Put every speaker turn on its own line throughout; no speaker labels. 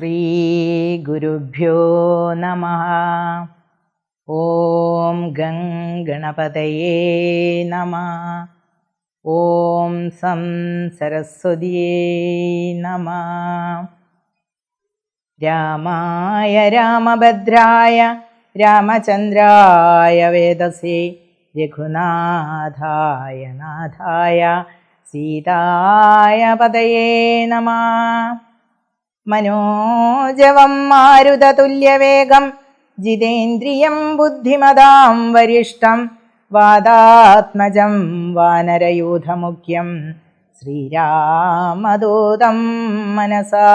ശ്രീ ഗുരുഭ്യോ നമഃ. ഓം ഗം ഗണപതയേ നമഃ. ഓം സം സരസ്വതിയേ നമഃ. രാമായ രാമഭദ്രായ രാമചന്ദ്രായ വേദസേ രഘുനാഥായ നാഥായ സീതായ പതയേ നമഃ. മനോജവം മാരുതതുല്യവേഗം ജിതേന്ദ്രിയം ബുദ്ധിമതാം വരിഷ്ഠം വാതാത്മജം വാനരയൂഥമുഖ്യം ശ്രീരാമദൂതം മനസാ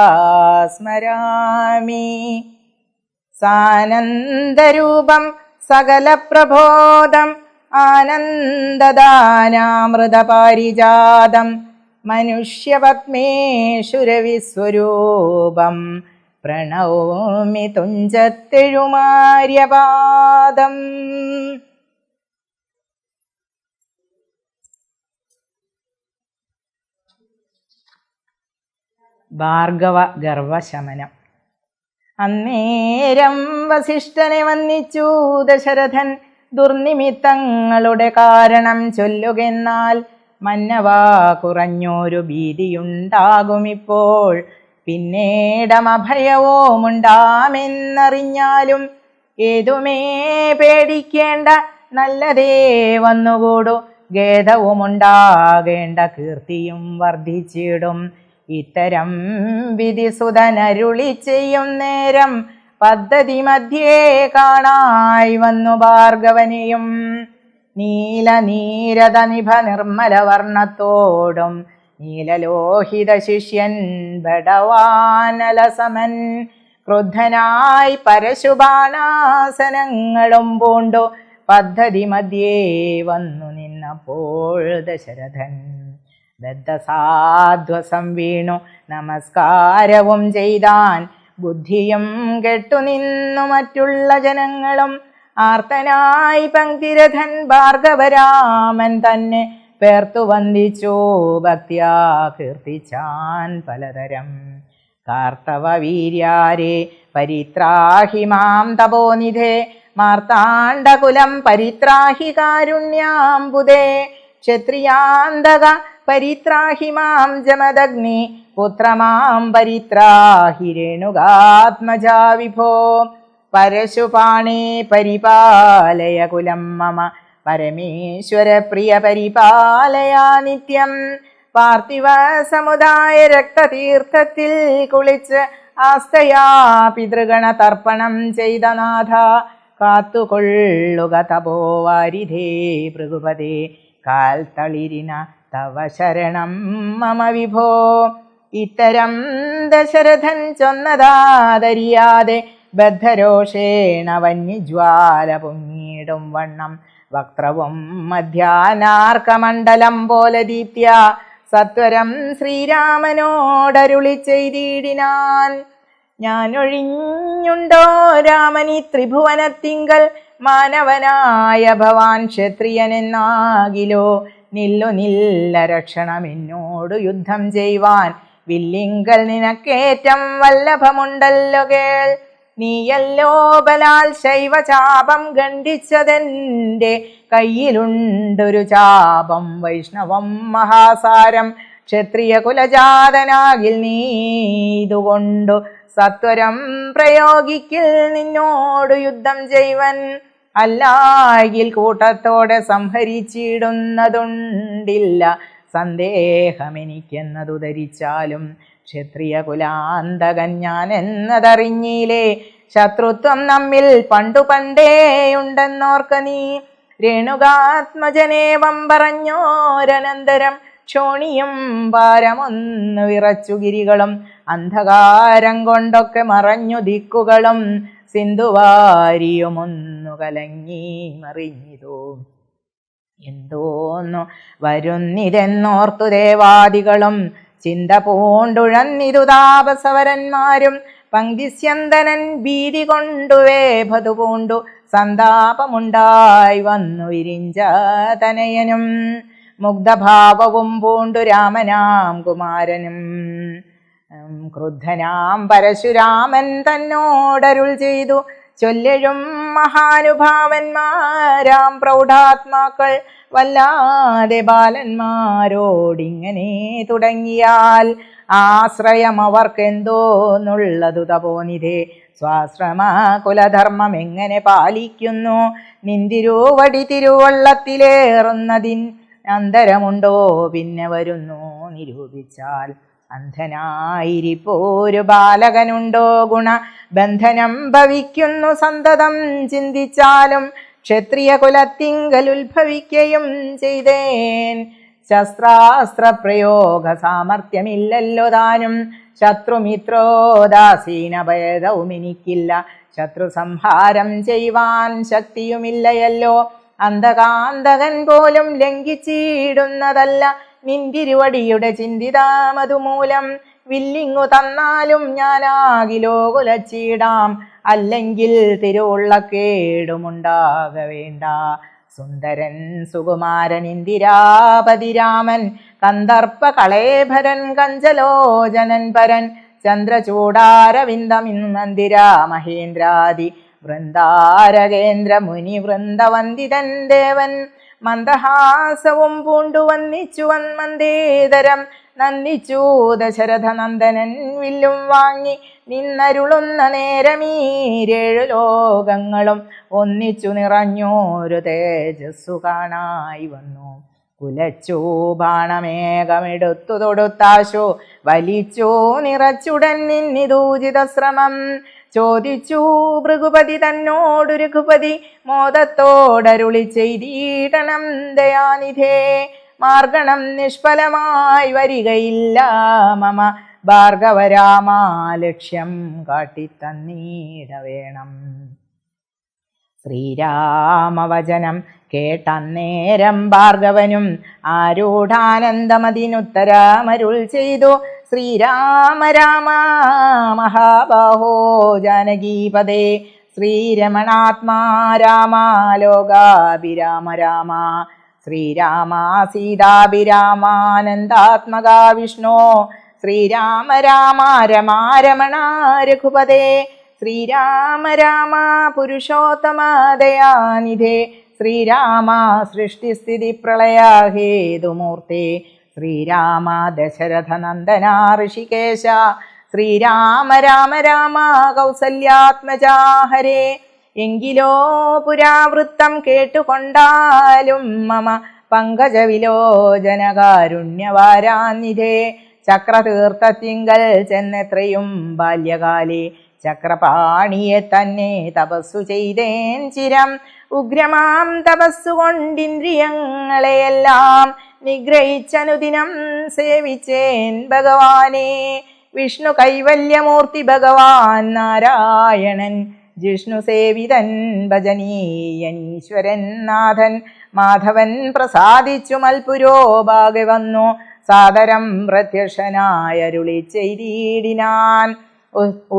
സ്മരാമി. സാനന്ദരൂപം സകലപ്രബോധം ആനന്ദദാനാമൃതപാരിജാതം മനുഷ്യപത്മേശ്വരവിസ്വരൂപം പ്രണൗമി തുഞ്ചത്തെഴുമാര്യപാദം. ഭാർഗവ ഗർവശമനം. അന്നേരം വസിഷ്ഠനെ വന്ദിച്ചു ദശരഥൻ. ദുർനിമിത്തങ്ങളുടെ കാരണം ചൊല്ലുകെന്നാൽ മന്നവാ കുറഞ്ഞൊരു ഭീതിയുണ്ടാകുമിപ്പോൾ. പിന്നീടമഭയവുമുണ്ടാമെന്നറിഞ്ഞാലും ഏതുമേ പേടിക്കേണ്ട, നല്ലതേ വന്നുകൂടു. ഖേദവുമുണ്ടാകേണ്ട, കീർത്തിയും വർദ്ധിച്ചിടും. ഇത്തരം വിധിസുതനരുളി ചെയ്യും നേരം പദ്ധതി മധ്യേ കാണായി വന്നു ഭാർഗവനെയും. നീലനീരത നിഭ നിർമ്മല വർണ്ണത്തോടും നീലലോഹിത ശിഷ്യൻ ബടവാനലസമൻ. ക്രുദ്ധനായി പരശുബാണാസനങ്ങളും പൂണ്ടു പദ്ധതി മധ്യേ വന്നു നിന്നപ്പോൾ ദശരഥൻ ബദ്ധസാധ്വസം വീണു നമസ്കാരവും ചെയ്താൻ. ബുദ്ധിയും കെട്ടുനിന്നു മറ്റുള്ള ജനങ്ങളും ആർത്തനായി പങ്ക്തിരഥൻ ഭാർഗവരാമൻ തന്നെ പേർത്തു വന്ദിച്ചു. ഭക്ത്യാ കീർത്തിച്ചാൻ പലതരം. കാർത്തവ വീര്യാരേ പരിത്രാഹി മാം തപോനിധേ മാർത്താണ്ഡകുലം പരിത്രാഹി കാരുണ്യാംബുദേ. ക്ഷത്രിയാന്തക പരിത്രാഹി മാം ജമദഗ്നി പുത്രമാം പരിത്രാഹി രേണുകാത്മജാ വിഭോ. പരശുപാണേ പരിപാലയ കുലം മമ പരമേശ്വര പ്രിയ പരിപാലയ നിത്യം. പാർത്ഥിവ സമുദായ രക്തതീർത്ഥത്തിൽ കുളിച്ച് ആസ്തയാ പിതൃഗണ തർപ്പണം ചെയ്ത നാഥ കാത്തുകൊള്ളുക തപോവാരിധേ ഭൃഗുപതേ. കാൽ തളിരിന തവ ശരണം മമ വിഭോ. ഇത്തരം ദശരഥൻ ചൊന്നതാതരിയാതെ ബദ്ധരോഷേണ വന്യജ്വാല പൊങ്ങിയിടും വണ്ണം വക്രവും മധ്യാനാർക്കമണ്ഡലം പോലെ ദീപ്യ സത്വരം ശ്രീരാമനോടരുളി ചെയ്തിടിനാൻ. ഞാനൊഴിഞ്ഞുണ്ടോ രാമനി ത്രിഭുവനത്തിങ്കൽ മാനവനായ ഭവാൻ ക്ഷത്രിയനെന്നാകിലോ. നില്ലു നില്ല രക്ഷണം എന്നോടു യുദ്ധം ചെയ്യുവാൻ. വില്ലിങ്കൽ നിനക്കേറ്റം വല്ലഭമുണ്ടല്ലോ കേൾ. നീയല്ലോ ബലാൽ ശൈവചാപം ഖണ്ഡിച്ചതെൻ്റെ കയ്യിലുണ്ടൊരു ചാപം വൈഷ്ണവം മഹാസാരം. ക്ഷത്രിയ കുലജാതനാകിൽ നീ ഇതുകൊണ്ടു സത്വരം പ്രയോഗിക്കിൽ നിന്നോട് യുദ്ധം ചെയ്വൻ. അല്ലായിൽ കൂട്ടത്തോടെ സംഹരിച്ചിടുന്നതുണ്ടില്ല സന്ദേഹമെനിക്കെന്നതു ധരിച്ചാലും. ക്ഷത്രിയ കുലാന്തകൻ ഞാൻ എന്നതറിഞ്ഞില്ലേ. ശത്രുത്വം നമ്മിൽ പണ്ടു പണ്ടേയുണ്ടെന്നോർക്ക നീ. രേണുകാത്മജനേവം പറഞ്ഞോരനന്തരം ക്ഷോണിയും ഭാരമൊന്നു വിറച്ചു ഗിരികളും. അന്ധകാരം കൊണ്ടൊക്കെ മറഞ്ഞു ദിക്കുകളും. സിന്ധുവാരിയുമൊന്നു കലങ്ങി മറിഞ്ഞിതോ. എന്തോന്നു വരുന്നിതെന്നോർത്തു ദേവാദികളും. ചിന്ത പൂണ്ടുഴന്നിതു താപസവരന്മാരും. പങ്ക്തിസ്യന്തനൻ ഭീതി കൊണ്ടു വേഭതു പൂണ്ടു സന്താപമുണ്ടായി വന്നു വിരിഞ്ച തനയനും. മുഗ്ധഭാവവും പൂണ്ടു രാമനാം കുമാരനും. ക്രുദ്ധനാം പരശുരാമൻ തന്നോടരുൾ ചെയ്തു, ചൊല്ലഴും മഹാനുഭാവന്മാരാം പ്രൗഢാത്മാക്കൾ വല്ലാതെ ബാലന്മാരോടിങ്ങനെ തുടങ്ങിയാൽ ആശ്രയം അവർക്കെന്തോന്നുള്ളതു തപോനിധേ. സ്വാശ്രമ കുലധർമ്മം എങ്ങനെ പാലിക്കുന്നു? നിന്തിരുവടി തിരുവള്ളത്തിലേറുന്നതിൻ അന്തരമുണ്ടോ? പിന്നെ വരുന്നു നിരൂപിച്ചാൽ. അന്ധനായിരിപ്പോരു ബാലകനുണ്ടോ? ഗുണബന്ധനം ഭവിക്കുന്നു സന്തതം ചിന്തിച്ചാലും. ക്ഷത്രിയ കുലത്തിങ്കലുത്ഭവിക്കയും ചെയ്തേൻ. ശസ്ത്രാസ്ത്ര പ്രയോഗ സാമർഥ്യമില്ലല്ലോ താനും. ശത്രുമിത്രോദാസീന ഭേദവും എനിക്കില്ല. ശത്രു സംഹാരം ചെയ്യുവാൻ ശക്തിയുമില്ലയല്ലോ. അന്ധകാന്തകൻ പോലും ലംഘിച്ചിടുന്നതല്ല നിന്തിരുവടിയുടെ ചിന്തിതാമതുമൂലം. വില്ലിങ്ങു തന്നാലും ഞാനാകിലോ കുലച്ചിടാം, അല്ലെങ്കിൽ തിരുവുള്ളക്കേടുമുണ്ടാക വേണ്ട. സുന്ദരൻ സുകുമാരൻ ഇന്ദിരാപതി രാമൻ, കന്ദർപ്പ കളേഭരൻ കഞ്ചലോചനൻ പരൻ, ചന്ദ്രചൂടാരവിന്ദമിന്ദിര മഹേന്ദ്രാദി വൃന്ദാരകേന്ദ്ര മുനി വൃന്ദവന്ദിതൻ ദേവൻ. മന്ദഹാസവും പൂണ്ടു വന്നിച്ചു വന്മന്ദേതരം നന്ദിച്ചു ദശരഥ നന്ദനൻ. വില്ലും വാങ്ങി നിന്നരുളുന്ന നേരമീരേഴു ലോകങ്ങളും ഒന്നിച്ചു നിറഞ്ഞോരു തേജസ്സു കാണായി വന്നു. കുലച്ചു ബാണമേഘമെടുത്തു തൊടുത്താശു വലിച്ചു നിറച്ചുടൻ നിന്നിതൂചിത ശ്രമം. ചോദിച്ചു ഭൃഗുപതി തന്നോടു രഘുപതി മോദത്തോടരുളി ചെയ്തിടണം ദയാനിധേ. മാർഗണം നിഷ്ഫലമായി വരികയില്ല മമ ഭാർഗവരാമ, ലക്ഷ്യം കാട്ടിത്തന്നീട വേണം. ശ്രീരാമവചനം കേട്ടന്നേരം ഭാർഗവനും ആരൂഢാനന്ദമതിനുത്തരമരുൾ ചെയ്തു. ശ്രീരാമ രാമ മഹാബാഹോ ജാനകീപദേ, ശ്രീരമണാത്മാ രാമ ലോകാഭിരാമ രാമ. ശ്രീരാമ സീതാഭിരാമാനന്ദാത്മക വിഷ്ണു. ശ്രീരാമ രാമ രമാരമണ രഘുപദേ. ശ്രീരാമ രാമ പുരുഷോത്തമ ദയാനിധേ. ശ്രീരാമ സൃഷ്ടിസ്ഥിതി പ്രളയ ഹേതുമൂർത്തേ. ശ്രീരാമ ദശരഥ നന്ദന ഋഷികേശ. ശ്രീരാമ രാമ രാമ കൗസല്യാത്മജാ ഹരേ. എങ്കിലോ പുരാവൃത്തം കേട്ടുകൊണ്ടാലും മമ പങ്കജവിലോചനകാരുണ്യവാരാനിധേ. ചക്രതീർത്ഥത്തിങ്കൽ ചെന്നെത്രയും ബാല്യകാലേ ചക്രപാണിയെ തന്നെ തപസ്സു ചെയ്തേൻ ചിരം. ഉഗ്രമാം തപസ്സുകൊണ്ടിന്ദ്രിയങ്ങളെയെല്ലാം നിഗ്രഹിച്ചനുദിനം സേവിച്ചേൻ ഭഗവാനെ. വിഷ്ണു കൈവല്യമൂർത്തി ഭഗവാൻ നാരായണൻ, ജിഷ്ണു സേവിതൻ ഭജനീയനീശ്വരൻ നാഥൻ. മാധവൻ പ്രസാദിച്ചു മൽപുരോഭാഗെ വന്നു സാദരം പ്രത്യക്ഷനായരുളി ചെയ്തിടിനാൻ.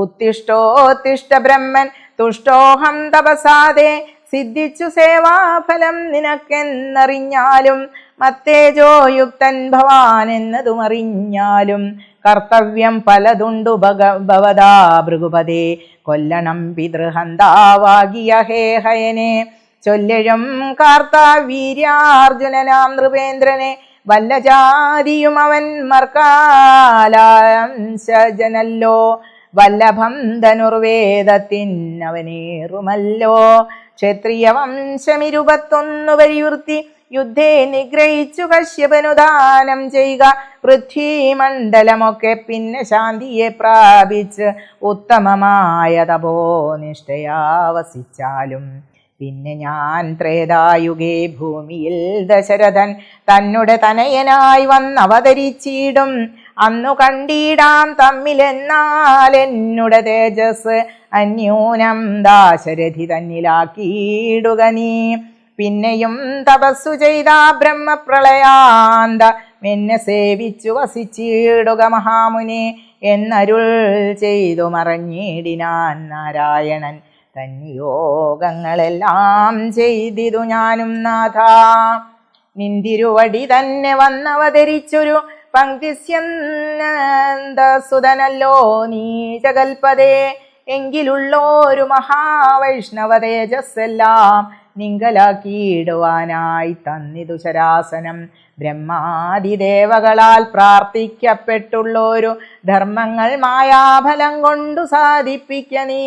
ഉത്തിഷ്ടോത്തിഷ്ട ബ്രഹ്മൻ തുഷ്ടോഹം തപസാദേ. സിദ്ധിച്ചു സേവാഫലം നിനക്കെന്നറിഞ്ഞാലും മത്തേജോയുക്തൻ ഭവാൻ എന്നതുമറിഞ്ഞാലും കർത്തവ്യം പലതുണ്ടു ഭവതാ ഭൃഗുപതേ. കൊല്ലണം പിതൃഹന്താവാകിയ ഹേഹയനെ. ചൊല്ലഴും കാർത്താവീര്യാർജുനനാം നൃപേന്ദ്രനെ. വല്ല ജാതിയും അവൻ മർക്കാലാംശജനല്ലോ. വല്ലഭം ധനുർവേദത്തിനവനേറുമല്ലോ. ക്ഷത്രിയ വംശം21 വരിയുർത്തി യുദ്ധേ നിഗ്രഹിച്ചു കശ്യപനു ദാനം ചെയ്യുക. പൃഥ്വിമണ്ഡലമൊക്കെ പിന്നെ ശാന്തിയെ പ്രാപിച്ച് ഉത്തമമായ തപോനിഷ്ഠയാ വസിച്ചാലും. പിന്നെ ഞാൻ ത്രേതായുഗേ ഭൂമിയിൽ ദശരഥൻ തന്നെ തനയനായി വന്നവതരിച്ചിടും. അന്നു കണ്ടിടാം തമ്മിലെന്നാൽ എന്നുടെ തേജസ് അന്യൂനം ദാശരഥി തന്നിലാക്കിയിടുക നീ. പിന്നെയും തപസ്സു ചെയ്ത ബ്രഹ്മപ്രളയാന്ത എന്നെ സേവിച്ചു വസിച്ചിടുക മഹാമുനി എന്നരുൾ ചെയ്തു മറഞ്ഞിടിനാൻ നാരായണൻ. തന്നിയോഗങ്ങളെല്ലാം ചെയ്തിതു ഞാനും നാഥ. നിന്തിരുവടി തന്നെ വന്നവതരിച്ചൊരു പങ്ക്തിസ്യന്തസുതനല്ലോ നീ ജഗൽപദേ. എങ്കിലുള്ളോരു മഹാവൈഷ്ണവ തേജസ്സെല്ലാം നിങ്കലാക്കിയിടുവാനായി തന്നിതു ശരാസനം. ബ്രഹ്മാദിദേവകളാൽ പ്രാർത്ഥിക്കപ്പെട്ടുള്ളൊരു ധർമ്മങ്ങൾ മായാഫലം കൊണ്ടു സാധിപ്പിക്ക നീ.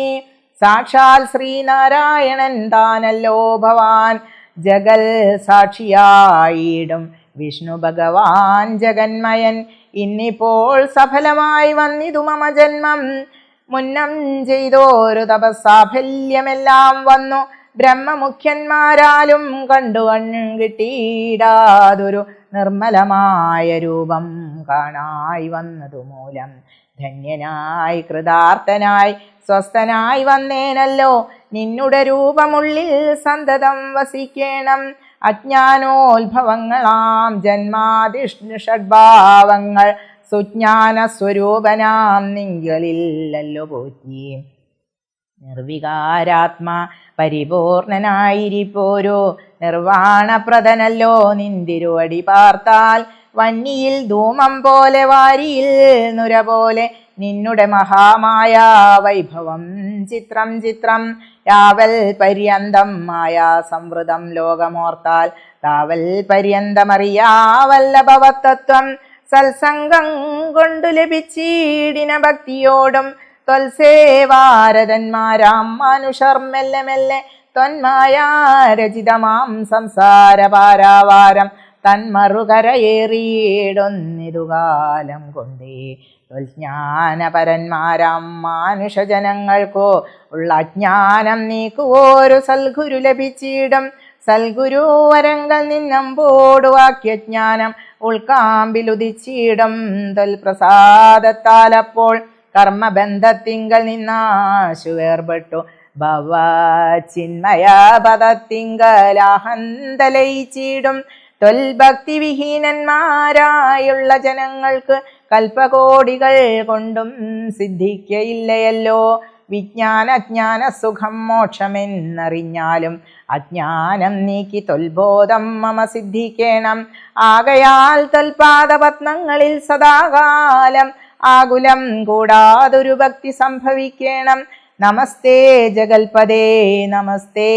സാക്ഷാൽ ശ്രീനാരായണൻ താനല്ലോ ഭവാൻ. ജഗൽ സാക്ഷിയായിടും വിഷ്ണു ഭഗവാൻ ജഗന്മയൻ. ഇന്നിപ്പോൾ സഫലമായി വന്നിതു മമ ജന്മം. മുന്നം ചെയ്തോരു തപസ്സാഫല്യമെല്ലാം വന്നു. ബ്രഹ്മമുഖ്യന്മാരാലും കണ്ടു കിട്ടിയിടാതൊരു നിർമ്മലമായ രൂപം കാണായി വന്നതു മൂലം ധന്യനായി കൃതാർത്ഥനായി സ്വസ്ഥനായി വന്നേനല്ലോ. നിന്നുടെ രൂപമുള്ളിൽ സന്തതം വസിക്കേണം. അജ്ഞാനോത്ഭവങ്ങളാം ജന്മാദിഷ്ണു ഷഡ്ഭാവങ്ങൾ സുജ്ഞാന സ്വരൂപനാം നിങ്കലില്ലല്ലോ പോറ്റി. നിർവികാരാത്മാ പരിപൂർണനായിരിപ്പോരോ നിർവാണപ്രദനല്ലോ നിന്തിരുവടി പാർത്താൽ. വന്നിയിൽ ധൂമം പോലെ വാരിയിൽ നുര പോലെ നിന്നുടെ മഹാമായ വൈഭവം ചിത്രം ചിത്രം. യാവൽ പര്യന്തം മായാ സംവൃതം ലോകമോർത്താൽ താവൽ പര്യന്തമറിയാവല്ലഭവത്തത്വം. സത്സംഗം കൊണ്ടു ലഭിച്ചീടിന ഭക്തിയോടും ത്വൽസേവാരതന്മാരാം മനുഷ്യർ മെല്ലെ മെല്ലെ ത്വന്മായാരചിതമാം സംസാരപാരാവാരം തന്മറുകരയേറിയിടുന്നിതുകാലം കൊണ്ടേ. ജ്ഞാനപരന്മാരാം മാനുഷജനങ്ങൾക്കോ ഉള്ള അജ്ഞാനം നീക്കുവോരു സൽഗുരു ലഭിച്ചിടും. സൽഗുരുവരങ്ങൾ നിന്നമ്പോടു വാക്യജ്ഞാനം ഉൾക്കാമ്പിലുദിച്ചിടും. തൊൽപ്രസാദത്താലപ്പോൾ കർമ്മബന്ധത്തിങ്കൽ നിന്നാശു വേർപെട്ടു ഭവചിന്മയ പദത്തിങ്കലാഹന്തലയിച്ചിടും. ത്വൽഭക്തി വിഹീനന്മാരായുള്ള ജനങ്ങൾക്ക് കൽപ്പകോടികൾ കൊണ്ടും സിദ്ധിക്കയില്ലയല്ലോ. വിജ്ഞാനജ്ഞാന സുഖം മോക്ഷമെന്നറിഞ്ഞാലും അജ്ഞാനം നീക്കി തൊൽബോധം മമ സിദ്ധിക്കേണം. ആകയാൽ തൊൽപാദപത്മങ്ങളിൽ സദാകാലം ആകുലം കൂടാതൊരു ഭക്തി സംഭവിക്കണം. നമസ്തേ ജഗൽപദേ നമസ്തേ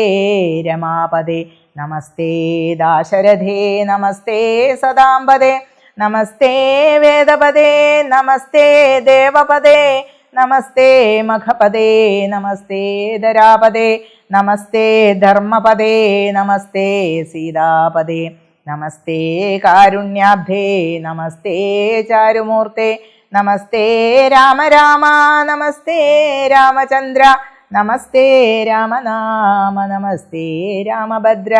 രമാപദേ നമസ്തേ ദാശരഥേ നമസ്തേ സദാംബദേ നമസ്തേ വേദപദേ നമസ്തേ ദേവപദേ നമസ്തേ മഖപദേ നമസ്തേ ധരാപദേ നമസ്തേ ധർമ്മപദേ നമസ്തേ സീതാപദേ നമസ്തേ കാരുണ്യാബ്ധേ നമസ്തേ ചാരുമൂർത്തേ നമസ്തേ രാമ രാമ നമസ്തേ രാമചന്ദ്ര നമസ്തേ രാമനാമ നമസ്തേ രാമഭദ്ര.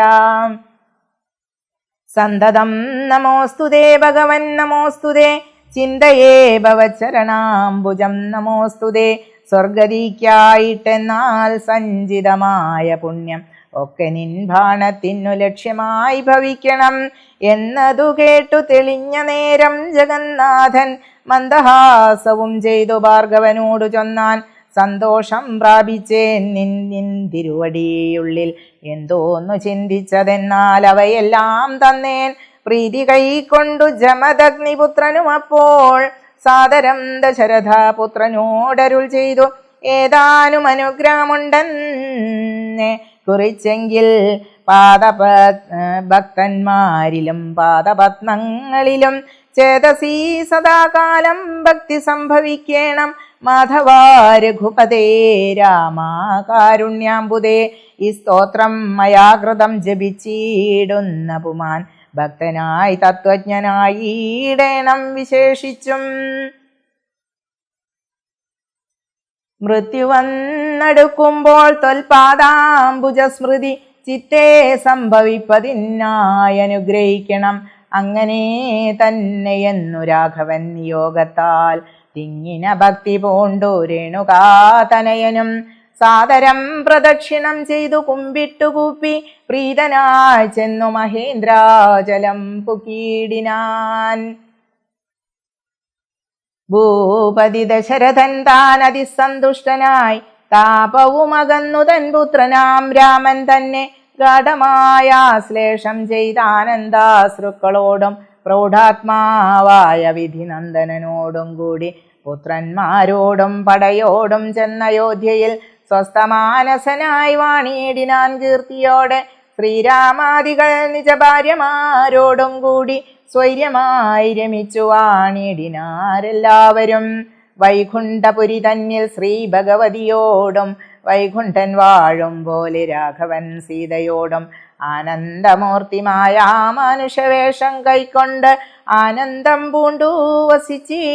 സന്തതം നമോസ്തുതേ ഭഗവൻ നമോസ്തുതേ ചിന്തയേ ഭവച്ചരണാംബുജം നമോസ്തുതേ. സ്വർഗതിക്കായിട്ടെന്നാൽ സഞ്ചിതമായ പുണ്യം ഒക്കെ നിൻ ബാണത്തിനു ലക്ഷ്യമായി ഭവിക്കണം എന്നതു കേട്ടു തെളിഞ്ഞ നേരം ജഗന്നാഥൻ മന്ദഹാസവും ചെയ്തു ഭാർഗവനോടു ചൊന്നാൻ. സന്തോഷം പ്രാപിച്ചേൻ നിൻ തിരുവടിയുള്ളിൽ എന്തോന്നു ചിന്തിച്ചതെന്നാൽ അവയെല്ലാം തന്നേൻ. പ്രീതി കൈക്കൊണ്ടു ജമദഗ്നിപുത്രനും അപ്പോൾ സാദരം ദശരഥപുത്രനോടരുൾ ചെയ്തു. ഏതാനും അനുഗ്രഹമുണ്ടെന്നെ കുറിച്ചെങ്കിൽ ഭക്തന്മാരിലും പാദപത്മങ്ങളിലും ചേതസീ സദാകാലം ഭക്തി സംഭവിക്കണം. മാധവ രഘുപതേ രാമ കാരുണ്യാംബുദേ. ഈ സ്തോത്രം മയാകൃതം ജപിച്ചിടുന്ന പുമാൻ ഭക്തനായി തത്വജ്ഞനായിടേണം വിശേഷിച്ചും. മൃത്യു വന്നടുക്കുമ്പോൾ തൊൽപാദാംബുജ സ്മൃതി ചിത്തേ സംഭവിപ്പതിനായി അനുഗ്രഹിക്കണം. അങ്ങനെ തന്നെയെന്നു രാഘവൻ യോഗത്താൽ തിങ്ങിന ഭക്തി പൂണ്ടു രേണുകാതനയനും സാദരം പ്രദക്ഷിണം ചെയ്തു കുമ്പിട്ടുകൂപ്പി പ്രീതനായി ചെന്നു മഹേന്ദ്രാചലം പുകീടിനാൻ. ഭൂപതി ദശരഥൻ താൻ അതിസന്തുഷ്ടനായി താപവുമകന്നു തൻ പുത്രനാം രാമൻ തന്നെ ഗാഠമായ ശ്ലേഷം ചെയ്താനന്ദാശ്രുക്കളോടും പ്രൗഢാത്മാവായ വിധിനന്ദനോടും കൂടി പുത്രന്മാരോടും പടയോടും ചെന്നയോധ്യയിൽ സ്വസ്ഥമാനസനായി വാണിയിടിനാൻ കീർത്തിയോടെ. ശ്രീരാമാദികൾ നിജഭാര്യമാരോടും കൂടി സ്വൈര്യമായി രമിച്ചു വാണിടിനാരെല്ലാവരും. വൈകുണ്ഠപുരി തന്നിൽ ശ്രീ ഭഗവതിയോടും വൈകുണ്ഠൻ വാഴും പോലെ രാഘവൻ സീതയോടും ആനന്ദമൂർത്തിമായ മനുഷ്യവേഷം കൈക്കൊണ്ട് ആനന്ദം പൂണ്ടു വസിച്ചിടിനാനനുദിനം.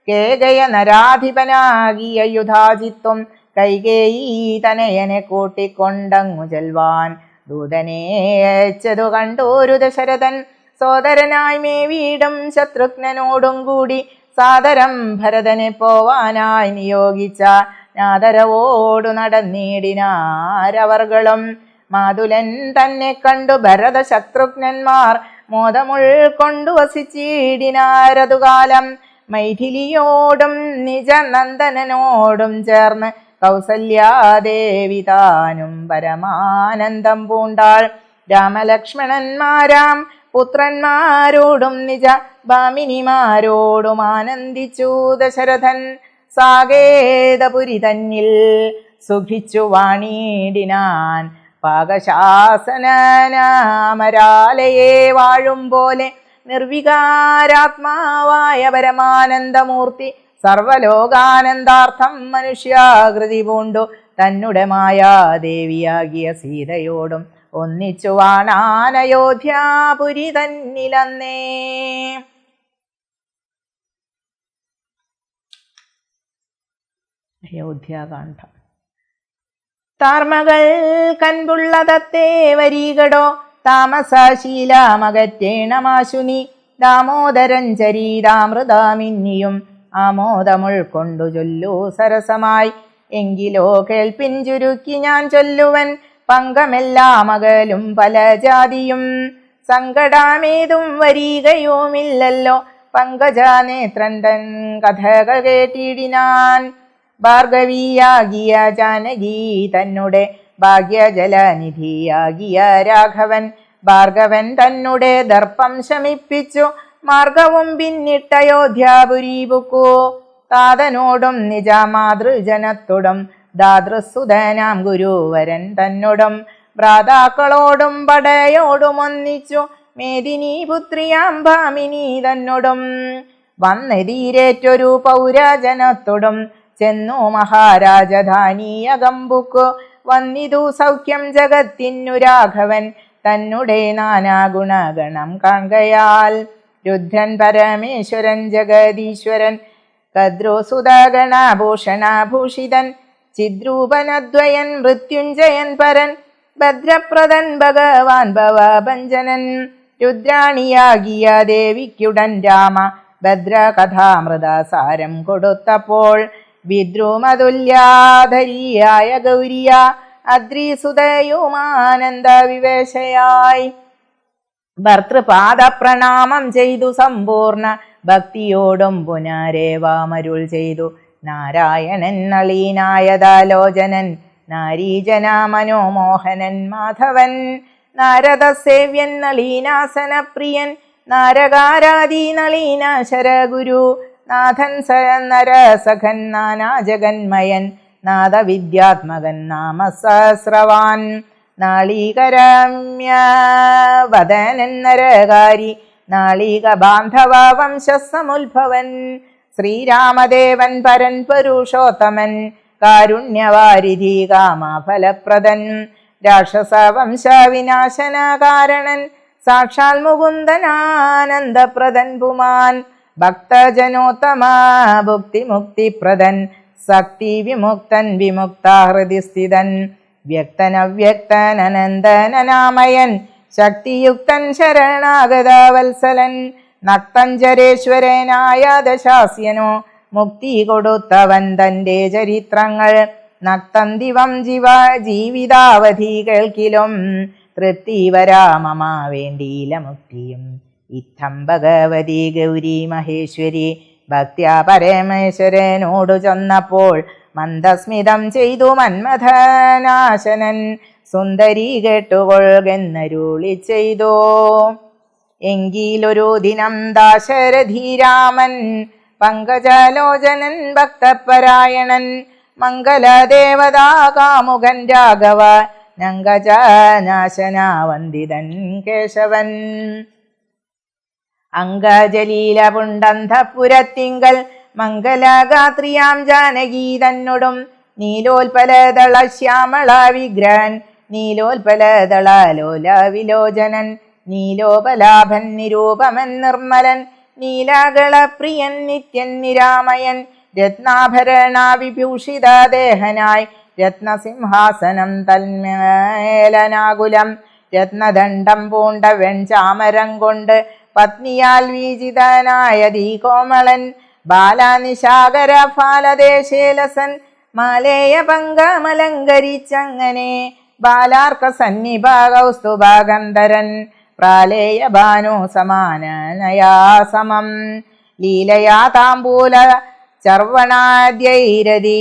കേകയ നരാധിപനാകിയ യുധാജിത്വം കൈകേയി തനയനെ കൂട്ടിക്കൊണ്ടങ്ങു ചെൽവാൻ ദൂതനെ അയച്ചതു കണ്ടോരു ദശരഥൻ. സോദരനായി മേവീടും ശത്രുഘ്നനോടും കൂടി സാദരം ഭരതനെ പോവാനായി നിയോഗിച്ച ആദരവോടു നടന്നിടിനാരവർകളും. മാതുലൻ തന്നെ കണ്ടു ഭരത ശത്രുഘ്നന്മാർ മോദമുൾക്കൊണ്ടു വസിച്ചിടിനാരതുകാലം. മൈഥിലിയോടും നിജനന്ദനോടും ചേർന്ന് കൗസല്യാദേവി താനും പരമാനന്ദം പൂണ്ടാൾ. രാമലക്ഷ്മണന്മാരാം പുത്രന്മാരോടും നിജ ഭാമിനിമാരോടും ആനന്ദിച്ചു ദശരഥൻ. സാകേതപുരി തന്നിൽ സുഖിച്ചു വാണിടിനാൻ പാകശാസനമരാലയെ വാഴും പോലെ. നിർവികാരാത്മാവായ പരമാനന്ദമൂർത്തി സർവലോകാനന്ദാർത്ഥം മനുഷ്യാകൃതി പൂണ്ടു തന്നുടെ മായാദേവിയാകിയ സീതയോടും ഒന്നിച്ചു വാണാനയോധ്യാപുരി തന്നിലന്നേ. അയോധ്യാകാന്ഡം. താർമകൾ കൻപുള്ളതത്തെ വരീകടോ താമസശീലമകറ്റേണമാശുനി. ദാമോദരൻ ചരീതാമൃതാമിന്നിയും ആമോദമുൾക്കൊണ്ടു ചൊല്ലു സരസമായി. എങ്കിലോ കേൾപ്പിൻ ചുരുക്കി ഞാൻ ചൊല്ലുവൻ പങ്കമെല്ലാം അകലും പല ജാതിയും. സങ്കടമേതും വരീകയുമില്ലല്ലോ പങ്കജനേത്രൻ തൻ കഥകൾ കേട്ടിടിനാൻ. ഭാർഗവിയാകിയ ജാനകി തന്നെ ഭാഗ്യജലനിധിയാകിയ രാഘവൻ. ഭാർഗവൻ തന്നെ ദർപ്പം ശമിപ്പിച്ചു മാർഗവും പിന്നിട്ടയോധ്യാപുരി പുക്കു. താതനോടും നിജ മാതൃജനത്തോടും ദാതൃസുതനാം ഗുരുവരൻ തന്നോടും ഭ്രാതാക്കളോടും പടയോടും ഒന്നിച്ചു മേദിനി പുത്രിയാം ഭാമിനി തന്നോടും വന്നെതിരേറ്റൊരു പൗരജനത്തോടും ചെന്നു മഹാരാജധാനിയകമ്പുക്കു. വന്നിതു സൗഖ്യം ജഗത്തിനു രാഘവൻ തന്നെ നാനാഗുണഗണം കാൺകയാൽ. രുദ്രൻ പരമേശ്വരൻ ജഗദീശ്വരൻ കദ്രോസുതഗണഭൂഷണഭൂഷിതൻ ചിദ്രൂപനദ്വയൻ മൃത്യുഞ്ജയൻ പരൻ ഭദ്രപ്രദൻ ഭഗവാൻ ഭവഭഞ്ജനൻ. രുദ്രാണിയാകിയ ദേവിക്കുടൻ രാമ ഭദ്രകഥാമൃതസാരം കൊടുത്തപ്പോൾ വിദ്രുമതുല്യാധരിയായ ഗൗരിയ അദ്രിസുതയുമാനന്ദ വിവേശയായി ഭർത്തൃപാദപ്രണാമം ചെയ്തു സമ്പൂർണ്ണ ഭക്തിയോടും പുനരേവാമരുൾ ചെയ്തു. നാരായണൻ നളീനായതാലോചനൻ നാരീജന മനോമോഹനൻ മാധവൻ. നാരദസേവ്യൻ നളീനാസനപ്രിയൻ നാരകാരാദി നളീനാശരഗുരു. നാഥൻ നരസഖൻ നാനാജഗന്മയൻ നാദവിദ്യാത്മകൻ നാമസഹസ്രവാൻ. നാളീകരമ്യ വദനൻ നരകാരി നാളീക ബാന്ധവ വംശസമുദ്ഭവൻ. ശ്രീരാമദേവൻ പരൻ പരുഷോത്തമൻ കാരുണ്യവാരിധി കാമഫലപ്രദൻ. രാക്ഷസ വംശവിനാശന കാരണൻ സാക്ഷാൽ മുകുന്ദനാനന്ദപ്രദൻ പുമാൻ. ഭക്തജനോത്തമ ഭുക്തിമുക്തിപ്രദൻ ശക്തി വിമുക്തൻ വിമുക്തഹൃദിസ്ഥിതൻ. വ്യക്തനവ്യക്തൻ അനന്തനാമയൻ ശക്തിയുക്തൻ ശരണാഗതവത്സലൻ. നക്തഞ്ചരേശ്വരനായ ദശാസ്യനോ മുക്തി കൊടുത്തവൻ തൻ്റെ ചരിത്രങ്ങൾ. നക്തന്തിവം ജീവിതാവധി കേൾക്കിലും തൃപ്തി വരാമമ വേണ്ടിയില മുക്തിയും. ഇത്തം ഭഗവതി ഗൗരി മഹേശ്വരി ഭക്ത്യാ പരമേശ്വരനോടു ചെന്നപ്പോൾ മന്ദസ്മിതം ചെയ്തു മന്മഥനാശനൻ. സുന്ദരി കേട്ടുകൊള്ളുകെന്നരുളി ചെയ്തു. എങ്കിലൊരു ദിനം ദാശരഥിരാമൻ പങ്കജലോചനൻ ഭക്തപരായണൻ മംഗലദേവതാ കാമുകൻ രാഘവ നങ്കജനാശന വന്ദിതൻ കേശവൻ അംഗജലീല പുണ്ടന്തപുരത്തിങ്കൽ മംഗലഗാത്രിയാം ജാനകി തന്നോടും നീലോൽപലദള ശ്യാമള വിഗ്രഹൻ നീലോൽപലദള ലോല വിലോചനൻ നീലോപലാഭൻ നിരൂപമൻ നിർമ്മലൻ നീലാകളപ്രിയൻ നിത്യൻ നിരാമയൻ രത്നാഭരണ വിഭൂഷിത ദേഹനായി രത്നസിംഹാസനം തന്മേലനാകുലം രത്നദണ്ഡം പൂണ്ട വെൺചാമരം കൊണ്ട് പത്നിയാൽ വീജിതനായ ദീകോമളൻ ബാലാനിശാകര ഫാലദേശേലസൻ മാലേയ പങ്കമലങ്കരിച്ചങ്ങനെ ബാലാർക്ക സന്നിഭ കൗസ്തുഭഗന്ധരൻ പ്രാലേയ ഭാനു സമാനനയാ സമം ലീലയാ താമ്പൂല ചർവണാദ്യൈരതി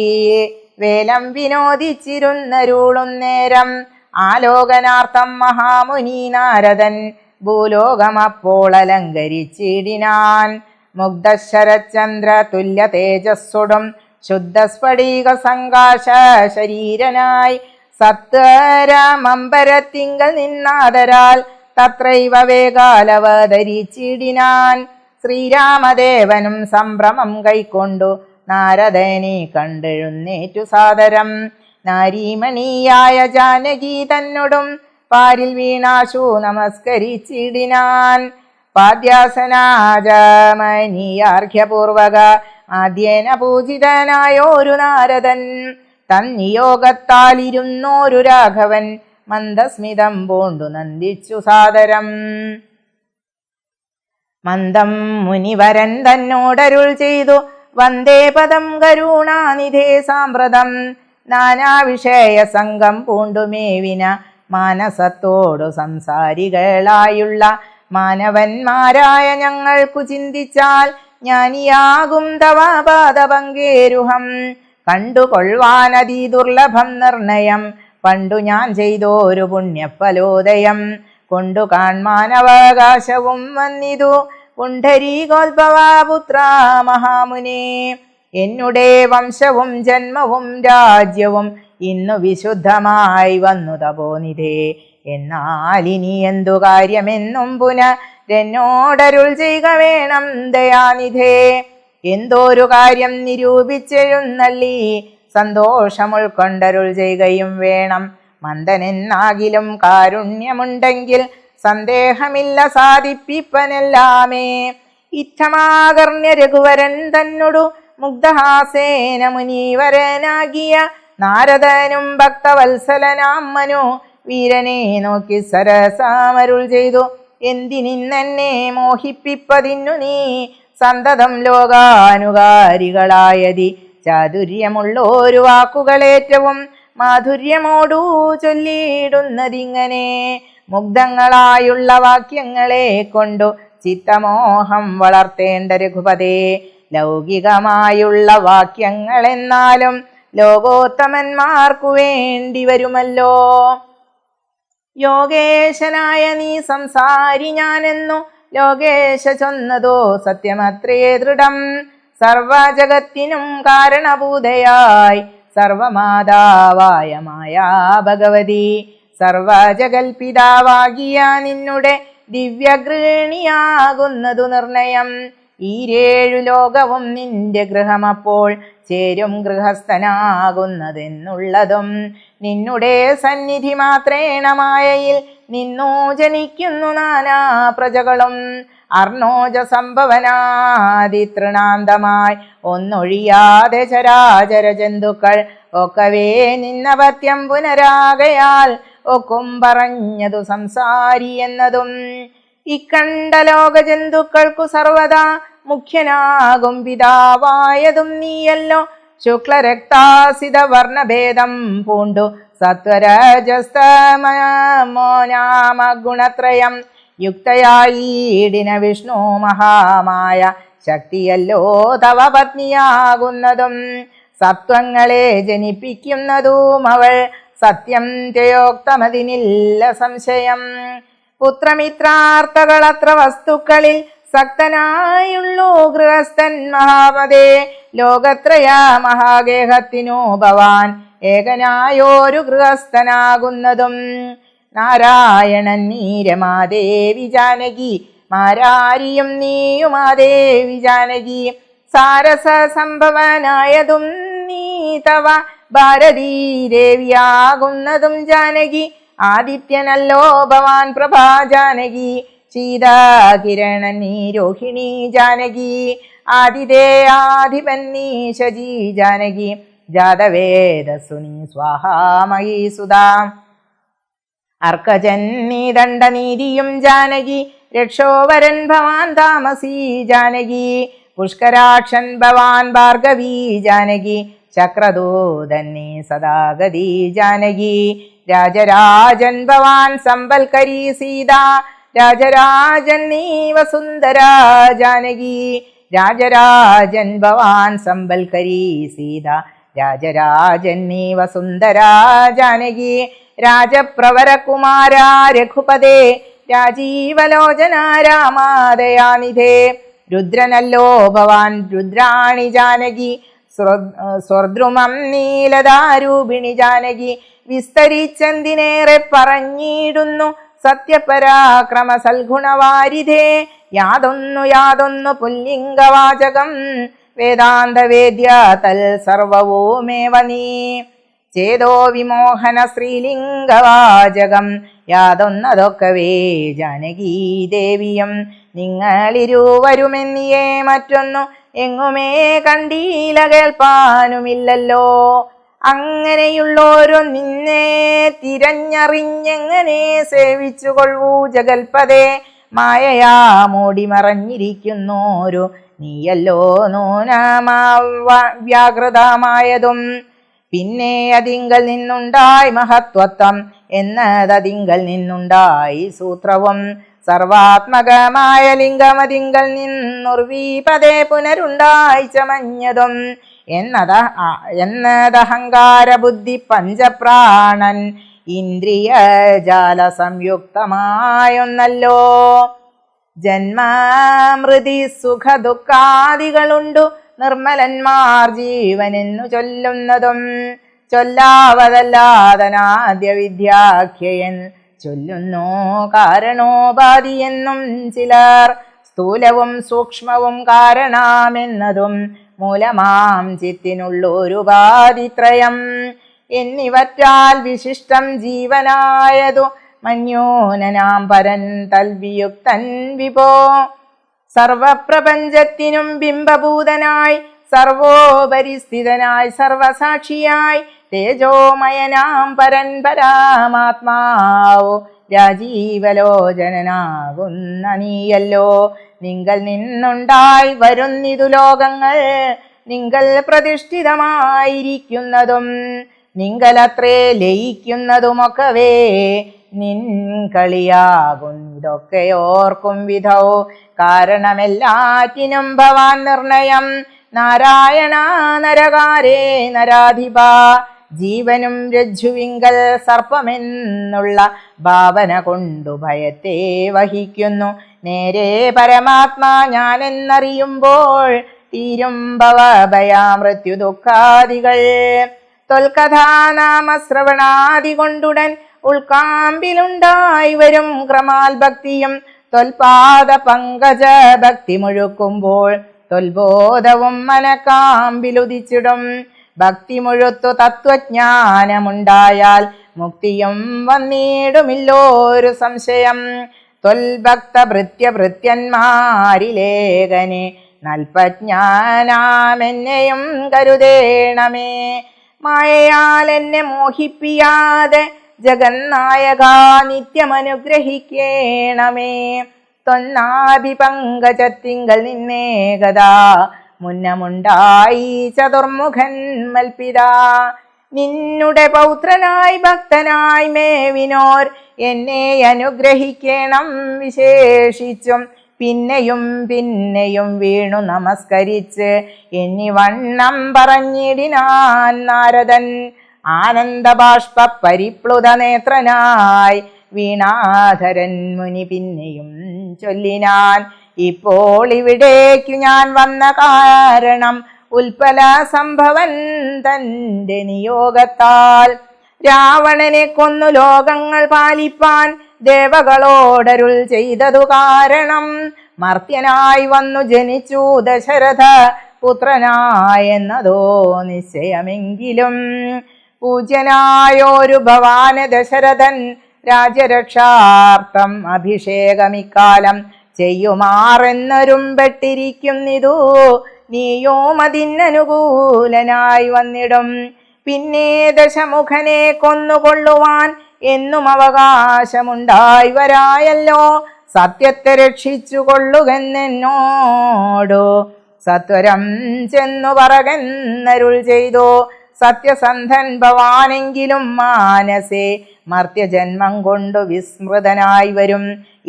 വേലം വിനോദിച്ചിരുന്നരുളും നേരം ആലോകനാർത്ഥം മഹാമുനി നാരദൻ ഭൂലോകമപ്പോൾ അലങ്കരിച്ചിടിനാൻ മുഗ്ധശരചന്ദ്ര തുല്യ തേജസ്സുടും ശുദ്ധസ്ഫടിക സങ്കാശ ശരീരനായി സത്വരമമ്പരത്തിങ്കൽ നിന്നാദരാൽ തത്രൈവ വേഗാലവതരിച്ചിടിനാൻ ശ്രീരാമദേവനും സംഭ്രമം കൈക്കൊണ്ടു നാരദനെ കണ്ടെഴുന്നേറ്റു സാദരം നാരീമണിയായ ജാനകി തന്നോടും പാരിൽ വീണാശു നമസ്കരിച്ചിടിനാൻ പാദ്യാസനാജമനീയാർഘ്യപൂർവക ആദ്യേന പൂജിതനായോരു നാരദൻ തന്നിയോഗത്താൽ ഇരുന്നോരു രാഘവൻ മന്ദസ്മിതം പൂണ്ടു നന്ദിച്ചു സാദരം മന്ദം മുനിവരൻ തന്നോടരുൾ ചെയ്തു വന്ദേ പദം കരുണാനിധേ സാമ്പ്രതം നാനാവിഷയ സംഘം പൂണ്ടുമേവിന മാനസത്തോടു സംസാരികളായുള്ള മാനവന്മാരായ ഞങ്ങൾക്കു ചിന്തിച്ചാൽ ജ്ഞാനിയാകും തവ പാദപങ്കേരുഹം കണ്ടുകൊള്ളുവാനതി ദുർലഭം നിർണയം പണ്ടു ഞാൻ ചെയ്തോരു പുണ്യഫലോദയം കൊണ്ടു കാൺമാനവകാശവും വന്നിതു പുണ്ഡരീകോത്ഭവപുത്ര മഹാമുനേ എന്നുടെ വംശവും ജന്മവും രാജ്യവും ഇന്നു വിശുദ്ധമായി വന്നു തപോനിധേ എന്നാൽ ഇനി എന്തു കാര്യമെന്നും പുനരെന്നോടരുൾ ചെയ്യുക വേണം ദയാനിധേ എന്തോരു കാര്യം നിരൂപിച്ചെഴുന്നള്ളി സന്തോഷം ഉൾക്കൊണ്ടരുൾ ചെയ്യുകയും വേണം മന്ദനെന്നാകിലും കാരുണ്യമുണ്ടെങ്കിൽ സന്ദേഹമില്ല സാധിപ്പിപ്പനെല്ലാമേ ഇത്തമാകർണ്യ രഘുവരൻ തന്നോടു മുഗ്ധഹാസേന മുനീവരനാകിയ നാരദനും ഭക്തവത്സലനാം മനു വീരനെ നോക്കി സരസാമരുൾ ചെയ്തു എന്തിനിന്നെ മോഹിപ്പിപ്പതിന്നു നീ സന്തതം ലോകാനുകാരികളായതി ചാതുര്യമുള്ളോരു വാക്കുകളേറ്റവും മാധുര്യമോടു ചൊല്ലിയിടുന്നതിങ്ങനെ മുഗ്ധങ്ങളായുള്ള വാക്യങ്ങളെ കൊണ്ടു ചിത്തമോഹം വളർത്തേണ്ട രഘുപതേ ലൗകികമായുള്ള വാക്യങ്ങളെന്നാലും ലോകോത്തമന്മാർക്കു വേണ്ടി വരുമല്ലോ യോഗേശനായ നീ സംസാരി ഞാനെന്നു ലോകേശ ചൊന്നതോ സത്യമത്രേ ദൃഢം സർവജഗത്തിനും കാരണഭൂതയായി സർവമാതാവായ മായാ ഭഗവതി സർവജഗൽപിതാവാകിയ നിന്നുടെ ദിവ്യഗൃഹിണിയാകുന്നതു നിർണയം ഈരേഴു ലോകവും നിന്റെ ഗൃഹമപ്പോൾ ചേരും ഗൃഹസ്ഥനാകുന്നതെന്നുള്ളതും നിന്നുടെ സന്നിധി മാത്രേണ മായയിൽ നിന്നു ജനിക്കുന്നു നാനാ പ്രജകളും അർണോജ സംഭവനാദി തൃണാന്തമായി ഒന്നൊഴിയാതെ ചരാചര ജന്തുക്കൾ ഒക്കവേ നിന്നപത്യം പുനരാകയാൽ ഒക്കും പറഞ്ഞതു സംസാരി എന്നതും ഇക്കണ്ട ലോക ജന്തുക്കൾക്കു സർവദാ മുഖ്യനാകും പിതാവായതും നീയല്ലോ ശുക്ലരക്താസിത വർണ്ണഭേദം പൂണ്ടു സത്വരജസ്തമോനാമ ഗുണത്രയം യുക്തയായിടിന വിഷ്ണു മഹാമായ ശക്തിയല്ലോ തവ പത്നിയാകുന്നതും സത്വങ്ങളെ ജനിപ്പിക്കുന്നതും അവൾ സത്യം ത്വയോക്തമതിനില്ല സംശയം പുത്രമിത്രാർത്ഥകളത്ര വസ്തുക്കളിൽ സക്തനായുള്ളൂ ഗൃഹസ്ഥൻ മഹാപദേ. ലോകത്രയ മഹാഗേഹത്തിനു ഭവാൻ ഏകനായോരു ഗൃഹസ്ഥനാകുന്നതും. നാരായണൻ നീരമാദേവി ജാനകി, മാരാരിയും നീയുമാദേവി ജാനകി. സാരസ സംഭവനായതും നീ തവ ഭാരതീ ദേവിയാകുന്നതും ജാനകി. ആദിത്യനല്ലോ ഭവാൻ പ്രഭാ ജാനകി. ശീതാകിരണൻ നീ രോഹിണി ജാനകി. ആദിദേയാധിപൻ നീ ശജി ജാനകി. ജാതവേദസ്സു നീ സ്വാഹാമയീ സുധാ. അർക്കജൻ നീ ദണ്ഡനീതിയും ജാനകി. രക്ഷോവരൻ ഭവാൻ താമസീ ജാനകി. പുഷ്കരാക്ഷൻ ഭവാൻ ഭാർഗവീ ജാനകി. ചക്രദൂതൻ നീ സദാഗതി ജാനകി. രാജരാജൻ ഭവാൻ സമ്പൽക്കരീ സീത. രാജരാജൻ നീ വസുന്ധരാ ജാനകി. രാജരാജൻ ഭവാൻ സമ്പൽക്കരീ സീത. രാജരാജൻ നീ വസുന്ധരാ ജാനകി. രാജപ്രവര കുമാര രഘുപദേ. രാജീവലോചന രാമാദയാനിധേ. രുദ്രനല്ലോ ഭവാൻ രുദ്രാണി ജാനകി. സ്വർദ്രുമം നീലദാരൂപിണി ജാനകി. വിസ്തരിച്ചെന്തിനേറെ പറഞ്ഞിടുന്നു സത്യപരാക്രമ സൽഗുണവാരിധേ. യാതൊന്നു പുല്ലിംഗവാചകം വേദാന്തവേദ്യ തൽ സർവവുമേവ നീ. ചേതോ വിമോഹന ശ്രീലിംഗവാചകം യാതൊന്നതൊക്കവേ ജാനകീ ദേവിയും. നിങ്ങളിരുവരുമെന്നിയേ മറ്റൊന്നു എങ്ങുമേ കണ്ടീല കേൾപ്പാനുമില്ലല്ലോ. അങ്ങനെയുള്ളോരു നിന്നെ തിരഞ്ഞറിഞ്ഞെങ്ങനെ സേവിച്ചുകൊള്ളൂ ജഗൽപദേ. മായയാ മൂടി മറഞ്ഞിരിക്കുന്നോരു നീയല്ലോ നൂനമാ വ്യാകൃതമായതും. പിന്നെ അതിങ്കൽ നിന്നുണ്ടായി മഹത്വത്വം എന്നതിങ്കൽ നിന്നുണ്ടായി സൂത്രവും. സർവാത്മകമായ ലിംഗമതിങ്കൽ നിന്നുർവീപദേ പുനരുണ്ടായി ചമഞ്ഞതും. എന്നതഹങ്കാര ബുദ്ധി പഞ്ചപ്രാണൻ ഇന്ദ്രിയജാല സംയുക്തമായൊന്നല്ലോ. ജന്മമൃതി സുഖ ദുഃഖാദികളുണ്ടു നിർമ്മലന്മാർ ജീവനെന്നു ചൊല്ലുന്നതും. ചൊല്ലാവതല്ലാതനാദ്യ വിദ്യാഖ്യയൻ ചൊല്ലുന്നു കാരണോപാധിയെന്നും ചിലർ. സ്ഥൂലവും സൂക്ഷ്മവും കാരണമെന്നതും മൂലമാം ചിത്തിനുള്ളൊരുപാധിത്രയം എന്നിവറ്റാൽ വിശിഷ്ടം ജീവനായതു മന്യോനാം പരൻ തൽവിയുക്തൻ വിഭോ. സർവപ്രപഞ്ചത്തിനും ബിംബഭൂതനായി സർവോപരിസ്ഥിതനായി സർവസാക്ഷിയായി തേജോമയനാം പരൻ പരമാത്മാവു രാജീവലോചനാകുന്ന നീയല്ലോ. നിങ്കൽ നിന്നുണ്ടായി വരുന്നിതു ലോകങ്ങൾ നിങ്കൽ പ്രതിഷ്ഠിതമായിരിക്കുന്നതും നിങ്കലത്രേ ലയിക്കുന്നതുമൊക്കവേ നിൻ കളിയാകുന്നിതൊക്കെ ഓർക്കും വിധൗ. കാരണമെല്ലാറ്റിനും ഭവാൻ നിർണയം നാരായണ നരകാരേ നരാധിപ. ജീവനും രജ്ജുവിങ്കൽ സർപ്പമെന്നുള്ള ഭാവന കൊണ്ടു ഭയത്തെ വഹിക്കുന്നു. നേരെ പരമാത്മാ ഞാനെന്നറിയുമ്പോൾ തീരും ഭവഭയാമൃത്യു ദുഃഖാദികൾ. തൊൽക്കഥാനാമശ്രവണാദി കൊണ്ടുടൻ ഉൾക്കാമ്പിലുണ്ടായി വരും ക്രമാൽ ഭക്തിയും. തൊൽപാദ പങ്കജ ഭക്തി മുഴുക്കുമ്പോൾ തൊൽബോധവും മനക്കാമ്പിലുദിച്ചിടും. ഭക്തി മുഴുത്തു തത്വജ്ഞാനമുണ്ടായാൽ മുക്തിയും വന്നിടുമില്ലോരു സംശയം. ത്വൽഭക്ത ഭൃത്യഭൃത്യന്മാരിലേഖനെ നൽപജ്ഞാനാമെന്നെയും കരുതേണമേ. മായയാൽ എന്നെ മോഹിപ്പിയാതെ ജഗന്നായക നിത്യമനുഗ്രഹിക്കേണമേ. തൊന്നാഭിപങ്കജത്തിങ്കൽ നിന്നേകദാ മുന്നമുണ്ടായി ചതുർമുഖൻ മൽപിത. നിന്നുടെ പൗത്രനായി ഭക്തനായി മേവിനോർ എന്നെ അനുഗ്രഹിക്കണം വിശേഷിച്ചും. പിന്നെയും പിന്നെയും വീണു നമസ്കരിച്ച് എന്നിവണ്ണം പറഞ്ഞിടിനാൻ നാരദൻ. ആനന്ദബാഷ്പ പരിപ്ലുത നേത്രനായി വീണാധരൻ മുനി പിന്നെയും ചൊല്ലിനാൻ. ഇപ്പോൾ ഇവിടേക്കു ഞാൻ വന്ന കാരണം ഉൽപ്പല സംഭവൻ തന്റെ നിയോഗത്താൽ രാവണനെ കൊന്നു ലോകങ്ങൾ പാലിപ്പാൻ ദേവകളോടരുൾ ചെയ്തതു കാരണം മർത്യനായി വന്നു ജനിച്ചു ദശരഥ പുത്രനായെന്നതോ നിശ്ചയമെങ്കിലും പൂജ്യനായോരു ഭവാന ദശരഥൻ രാജ്യരക്ഷാർത്ഥം അഭിഷേകമിക്കാലം ചെയ്യുമാറെന്നൊരുമ്പെട്ടിരിക്കുന്നിതു നീയോം അതിനനുകൂലനായി വന്നിടും. പിന്നെ ദശമുഖനെ കൊന്നുകൊള്ളുവാൻ എന്നും അവകാശമുണ്ടായി വരായല്ലോ. സത്യത്തെ രക്ഷിച്ചു കൊള്ളുകെന്നോടു സത്വരം ചെന്നു പറകെന്നരുൾ ചെയ്തു. സത്യസന്ധൻ ഭവാനെങ്കിലും മാനസേ മർത്യജന്മം കൊണ്ടു വിസ്മൃതനായി വരും.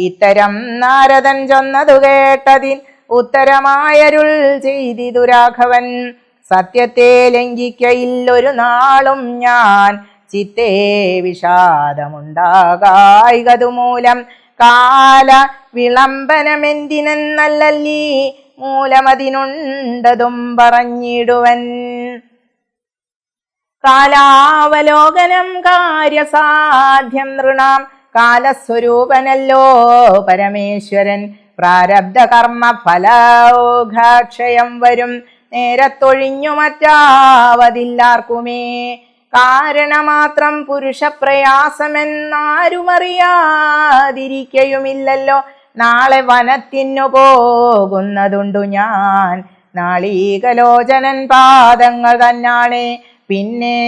ഇത്തരം നാരദൻ ചൊന്നതു കേട്ടതിൻ ഉത്തരമായരുൾ ചെയ്തിതു രാഘവൻ. സത്യത്തെ ലംഘിക്കയില്ലൊരു നാളും ഞാൻ, ചിത്തേ വിഷാദമുണ്ടാകായികതുമൂലം കാല വിളംബനമെന്തിനെന്നല്ലീ മൂലമതിനുണ്ടതും പറഞ്ഞിടുവൻ. കാലാവലോകനം കാര്യസാധ്യം നൃണാം കാലസ്വരൂപനല്ലോ പരമേശ്വരൻ. പ്രാരബ്ധ കർമ്മ ഫലൗഘക്ഷയം വരും നേരത്തൊഴിഞ്ഞു മറ്റാവതില്ലാർക്കുമേ. കാരണമാത്രം പുരുഷപ്രയാസമെന്നാരുമറിയാതിരിക്കയുമില്ലല്ലോ. നാളെ വനത്തിനു പോകുന്നതുണ്ടു ഞാൻ, നാളീകലോചനൻ പാദങ്ങൾ തന്നാണേ. പിന്നെ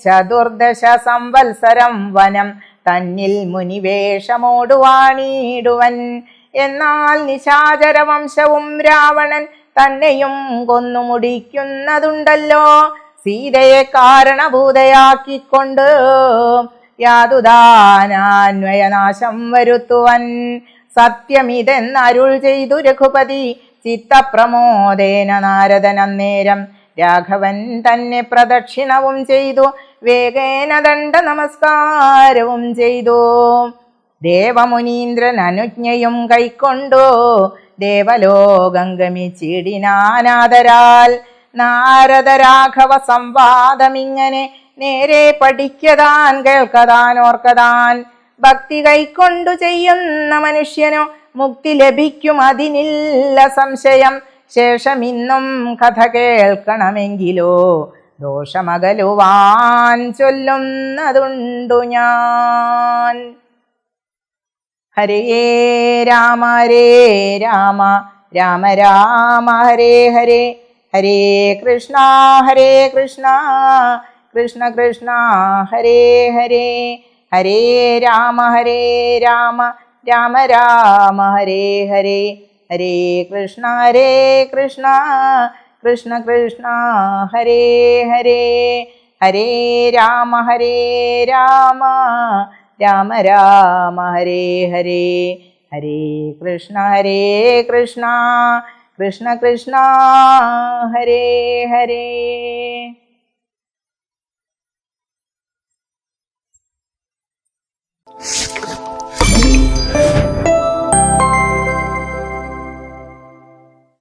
ചതുർദശ സംവത്സരം വനം തന്നിൽ മുനിവേഷമോടുവാണിടുവൻ. എന്നാൽ നിശാചര വംശവും രാവണൻ തന്നെയും കൊന്നു മുടിക്കുന്നതുണ്ടല്ലോ. സീതയെ കാരണഭൂതയാക്കിക്കൊണ്ട് യാതുദാനാന്വയനാശം വരുത്തുവൻ. സത്യമിതെന്നരുൾ ചെയ്തു രഘുപതി ചിത്തപ്രമോദേന നാരദൻ. അന്നേരം രാഘവൻ തന്നെ പ്രദക്ഷിണവും ചെയ്തു, വേഗേന ദണ്ഡ നമസ്കാരവും ചെയ്തു. ദേവമുനീന്ദ്രൻ അനുജ്ഞയും കൈക്കൊണ്ടു ദേവലോകം ഗമിച്ചിടിനാനാദരാൽ. നാരദ രാഘവ സംവാദമിങ്ങനെ നേരെ പഠിക്കതാൻ കേൾക്കതാൻ ഓർക്കതാൻ. ഭക്തി കൈക്കൊണ്ടു ചെയ്യുന്ന മനുഷ്യനു മുക്തി ലഭിക്കും, അതിനില്ല സംശയം. ശേഷം ഇന്നും കഥ കേൾക്കണമെങ്കിലോ ദോഷമകലുവാൻ ചൊല്ലുന്നതുണ്ടു ഞാൻ. ഹരേ രാമ ഹരേ രാമ രാമ രാമ ഹരേ ഹരേ. ഹരേ കൃഷ്ണ കൃഷ്ണ കൃഷ്ണ ഹരേ ഹരേ. ഹരേ രാമ രാമ രാമ ഹരേ ഹരേ. ഹരേ കൃഷ്ണ കൃഷ്ണ കൃഷ്ണ ഹരേ ഹരേ. ഹരേ രാമ രാമ രാമ ഹരേ ഹരേ. ഹരേ കൃഷ്ണ കൃഷ്ണ കൃഷ്ണ ഹരേ ഹരേ.